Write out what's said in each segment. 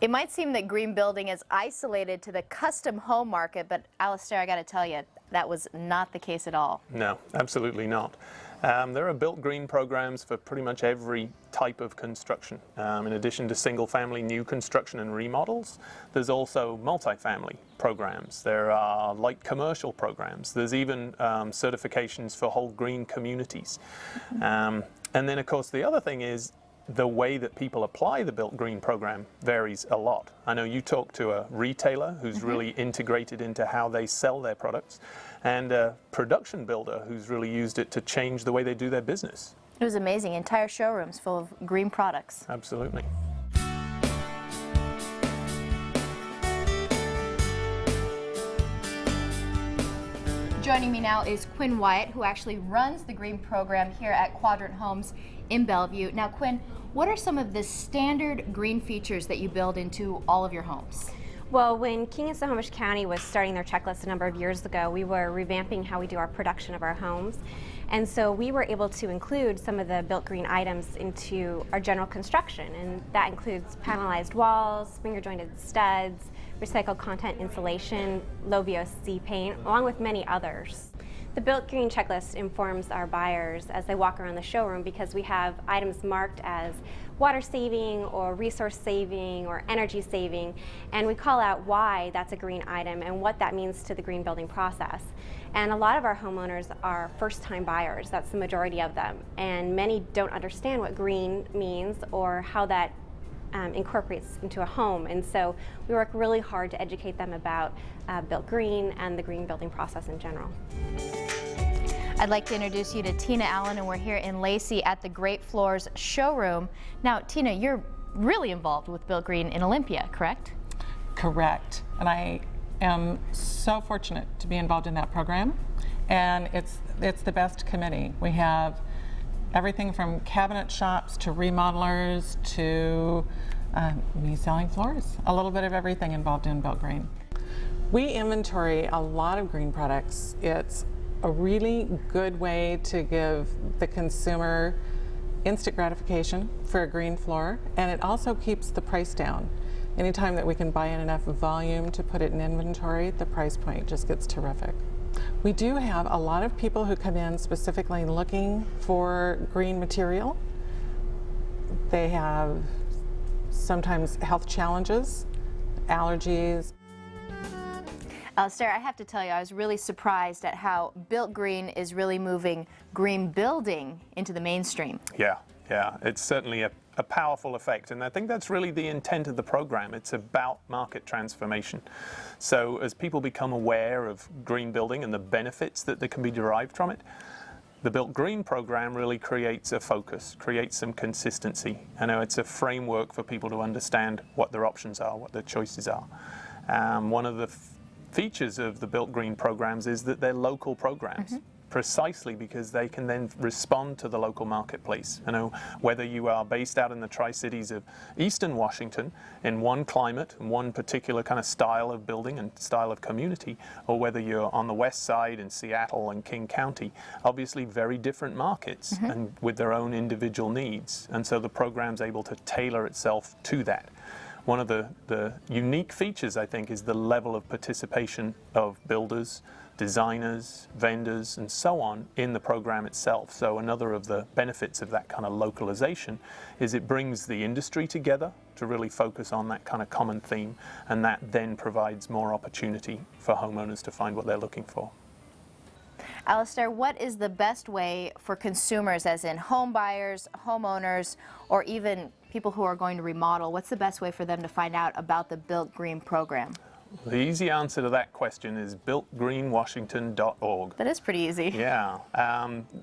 It might seem that green building is isolated to the custom home market, but Alistair, I got to tell you, that was not the case at all. No, absolutely not. There are built green programs for pretty much every type of construction. In addition to single family new construction and remodels, there's also multifamily programs. There are light commercial programs. There's even certifications for whole green communities. And then of course the other thing is the way that people apply the Built Green program varies a lot. I know you talked to a retailer who's really integrated into how they sell their products, and a production builder who's really used it to change the way they do their business. It was amazing. Entire showrooms full of green products. Absolutely. Joining me now is Quinn Wyatt, who actually runs the green program here at Quadrant Homes in Bellevue. Now, Quinn, what are some of the standard green features that you build into all of your homes? Well, when King and Snohomish County was starting their checklist a number of years ago, we were revamping how we do our production of our homes. And so we were able to include some of the Built Green items into our general construction. And that includes panelized walls, finger jointed studs, recycled content insulation, low VOC paint, along with many others. The Built Green checklist informs our buyers as they walk around the showroom because we have items marked as water saving or resource saving or energy saving, and we call out why that's a green item and what that means to the green building process. And a lot of our homeowners are first-time buyers. That's the majority of them, and many don't understand what green means or how that incorporates into a home. And so we work really hard to educate them about Built Green and the green building process in general. I'd like to introduce you to Tina Allen, and we're here in Lacey at the Great Floors showroom. Now, Tina, you're really involved with Built Green in Olympia, correct? Correct. And I am so fortunate to be involved in that program. And it's the best committee. We have everything from cabinet shops to remodelers to me selling floors. A little bit of everything involved in Built Green. We inventory a lot of green products. It's a really good way to give the consumer instant gratification for a green floor, and it also keeps the price down. Anytime that we can buy in enough volume to put it in inventory, the price point just gets terrific. We do have a lot of people who come in specifically looking for green material. They have sometimes health challenges, allergies. Alistair, I have to tell you, I was really surprised at how Built Green is really moving green building into the mainstream. Yeah, it's certainly a powerful effect, and I think that's really the intent of the program. It's about market transformation. So as people become aware of green building and the benefits that can be derived from it, the Built Green program really creates a focus, creates some consistency. I know it's a framework for people to understand what their options are, what their choices are. One of the features of the Built Green programs is that they're local programs, precisely because they can then respond to the local marketplace. You know, whether you are based out in the Tri-Cities of Eastern Washington in one climate and one particular kind of style of building and style of community, or whether you're on the west side in Seattle and King County, obviously very different markets and with their own individual needs. And so the program's able to tailor itself to that. One of the unique features, I think, is the level of participation of builders, designers, vendors, and so on in the program itself. So another of the benefits of that kind of localization is it brings the industry together to really focus on that kind of common theme, and that then provides more opportunity for homeowners to find what they're looking for. Alistair, what is the best way for consumers, as in home buyers, homeowners, or even people who are going to remodel, what's the best way for them to find out about the Built Green program? The easy answer to that question is builtgreenwashington.org. That is pretty easy. Yeah.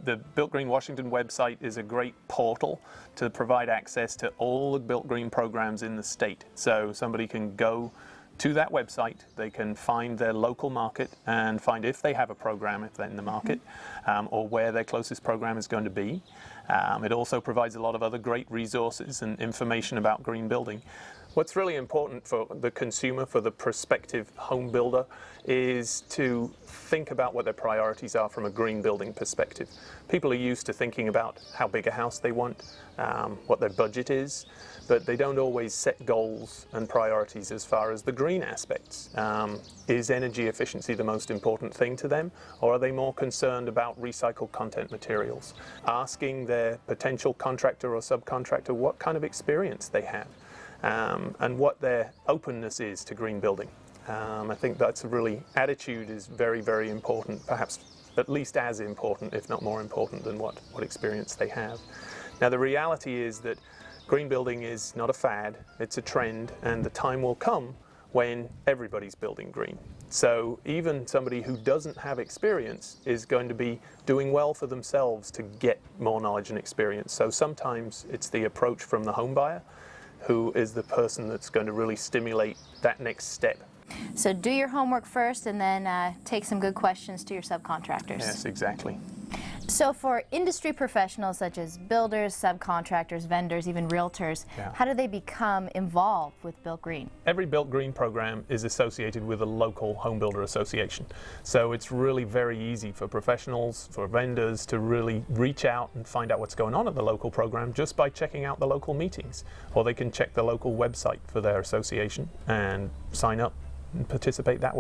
The Built Green Washington website is a great portal to provide access to all the Built Green programs in the state. So somebody can go to that website, they can find their local market and find if they have a program, if they're in the market, or where their closest program is going to be. It also provides a lot of other great resources and information about green building. What's really important for the consumer, for the prospective home builder, is to think about what their priorities are from a green building perspective. People are used to thinking about how big a house they want, what their budget is, but they don't always set goals and priorities as far as the green aspects. Is energy efficiency the most important thing to them, or are they more concerned about recycled content materials? Asking their potential contractor or subcontractor what kind of experience they have. And what their openness is to green building. I think that's really, attitude is very, very important, perhaps at least as important, if not more important than what experience they have. Now the reality is that green building is not a fad, it's a trend, and the time will come when everybody's building green. So even somebody who doesn't have experience is going to be doing well for themselves to get more knowledge and experience. So sometimes it's the approach from the home buyer who is the person that's going to really stimulate that next step. So do your homework first and then take some good questions to your subcontractors. Yes, exactly. So for industry professionals such as builders, subcontractors, vendors, even realtors, how do they become involved with Built Green? Every Built Green program is associated with a local home builder association. So it's really very easy for professionals, for vendors to really reach out and find out what's going on at the local program just by checking out the local meetings. Or they can check the local website for their association and sign up and participate that way.